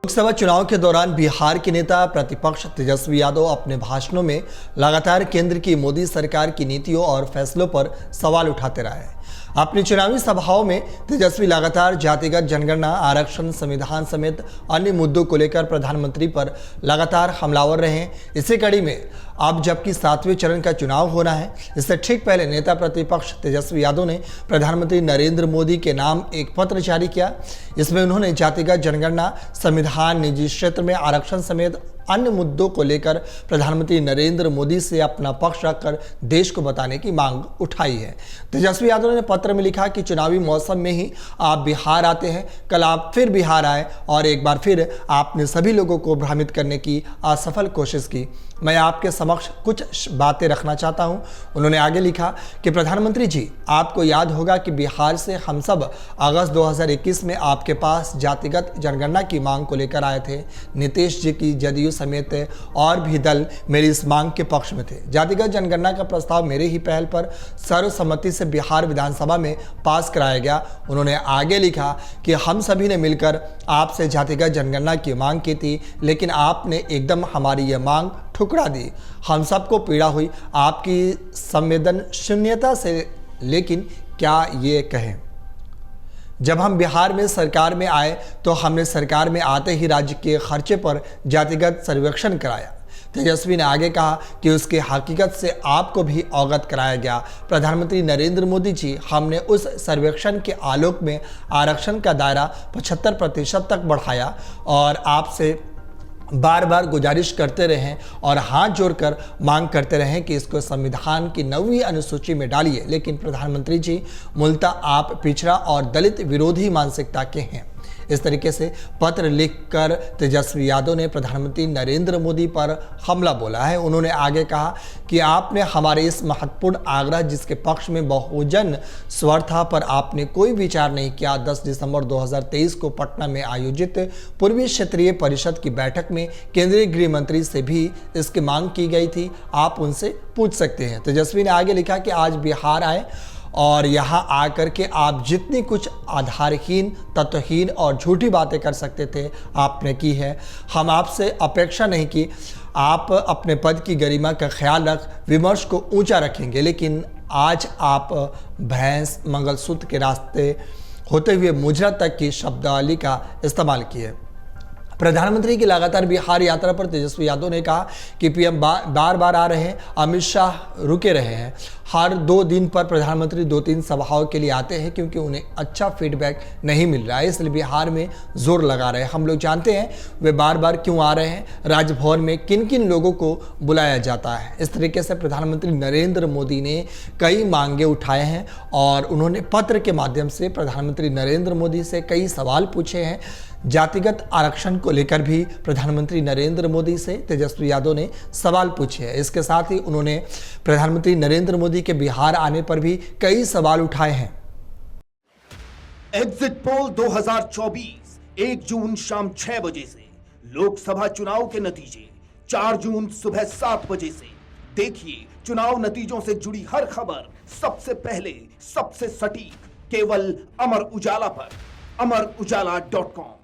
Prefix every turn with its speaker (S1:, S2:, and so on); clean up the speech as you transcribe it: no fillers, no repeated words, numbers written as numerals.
S1: लोकसभा चुनाव के दौरान बिहार के नेता प्रतिपक्ष तेजस्वी यादव अपने भाषणों में लगातार केंद्र की मोदी सरकार की नीतियों और फैसलों पर सवाल उठाते रहे हैं। अपनी चुनावी सभाओं में तेजस्वी लगातार जातिगत जनगणना, आरक्षण, संविधान समेत अन्य मुद्दों को लेकर प्रधानमंत्री पर लगातार हमलावर रहे हैं। इसी कड़ी में अब जबकि 7वें चरण का चुनाव होना है, इससे ठीक पहले नेता प्रतिपक्ष तेजस्वी यादव ने प्रधानमंत्री नरेंद्र मोदी के नाम एक पत्र जारी किया। इसमें उन्होंने जातिगत जनगणना, संविधान, निजी क्षेत्र में आरक्षण समेत अन्य मुद्दों को लेकर प्रधानमंत्री नरेंद्र मोदी से अपना पक्ष रखकर देश को बताने की मांग उठाई है। तेजस्वी यादव ने पत्र में लिखा कि चुनावी मौसम में ही आप बिहार आते हैं, कल आप फिर बिहार आए और एक बार फिर आपने सभी लोगों को भ्रमित करने की असफल कोशिश की। मैं आपके समक्ष कुछ बातें रखना चाहता हूं। उन्होंने आगे लिखा कि प्रधानमंत्री जी, आपको याद होगा कि बिहार से हम सब अगस्त 2021 में आपके पास जातिगत जनगणना की मांग को लेकर आए थे। नीतीश जी की जदयू समेत और भी दल मेरी इस मांग के पक्ष में थे। जातिगत जनगणना का प्रस्ताव मेरे ही पहल पर सर्वसम्मति से बिहार विधानसभा में पास कराया गया। उन्होंने आगे लिखा कि हम सभी ने मिलकर आपसे जातिगत जनगणना की मांग की थी, लेकिन आपने एकदम हमारी यह मांग ठुकरा दी। हम सबको पीड़ा हुई आपकी संवेदनशीलता से, लेकिन क्या ये कहें, जब हम बिहार में सरकार में आए तो हमने सरकार में आते ही राज्य के खर्चे पर जातिगत सर्वेक्षण कराया। तेजस्वी ने आगे कहा कि उसकी हकीकत से आपको भी अवगत कराया गया। प्रधानमंत्री नरेंद्र मोदी जी, हमने उस सर्वेक्षण के आलोक में आरक्षण का दायरा 75% तक बढ़ाया और आपसे बार बार गुजारिश करते रहें और हाथ जोड़कर मांग करते रहें कि इसको संविधान की 9वीं अनुसूची में डालिए। लेकिन प्रधानमंत्री जी, मूलतः आप पिछड़ा और दलित विरोधी मानसिकता के हैं। इस तरीके से पत्र लिखकर तेजस्वी यादव ने प्रधानमंत्री नरेंद्र मोदी पर हमला बोला है। उन्होंने आगे कहा कि आपने हमारे इस महत्वपूर्ण आग्रह, जिसके पक्ष में बहुजन स्वर था, पर आपने कोई विचार नहीं किया। 10 दिसंबर 2023 को पटना में आयोजित पूर्वी क्षेत्रीय परिषद की बैठक में केंद्रीय गृह मंत्री से भी इसकी मांग की गई थी। आप उनसे पूछ सकते हैं। तेजस्वी ने आगे लिखा कि आज बिहार आए और यहाँ आकर के आप जितनी कुछ आधारहीन, तत्वहीन और झूठी बातें कर सकते थे, आपने की है। हम आपसे अपेक्षा नहीं की आप अपने पद की गरिमा का ख्याल रख विमर्श को ऊंचा रखेंगे, लेकिन आज आप भैंस मंगलसूत्र के रास्ते होते हुए मुजरा तक की शब्दावली का इस्तेमाल किए। प्रधानमंत्री की लगातार बिहार यात्रा पर तेजस्वी यादव ने कहा कि पीएम बार बार आ रहे हैं, अमित शाह रुके रहे हैं। हर 2 दिन पर प्रधानमंत्री 2-3 सभाओं के लिए आते हैं क्योंकि उन्हें अच्छा फीडबैक नहीं मिल रहा है, इसलिए बिहार में जोर लगा रहे हैं। हम लोग जानते हैं वे बार बार क्यों आ रहे हैं, राजभवन में किन किन लोगों को बुलाया जाता है। इस तरीके से प्रधानमंत्री नरेंद्र मोदी ने कई मांगे उठाए हैं और उन्होंने पत्र के माध्यम से प्रधानमंत्री नरेंद्र मोदी से कई सवाल पूछे हैं। जातिगत आरक्षण को लेकर भी प्रधानमंत्री नरेंद्र मोदी से तेजस्वी यादव ने सवाल पूछे हैं। इसके साथ ही उन्होंने प्रधानमंत्री नरेंद्र मोदी के बिहार आने पर भी कई सवाल उठाए हैं।
S2: एग्जिट पोल 2024 1 जून शाम 6 बजे से, लोकसभा चुनाव के नतीजे 4 जून सुबह 7 बजे से। देखिए चुनाव नतीजों से जुड़ी हर खबर सबसे पहले, सबसे सटीक, केवल अमर उजाला पर, amarujala.com।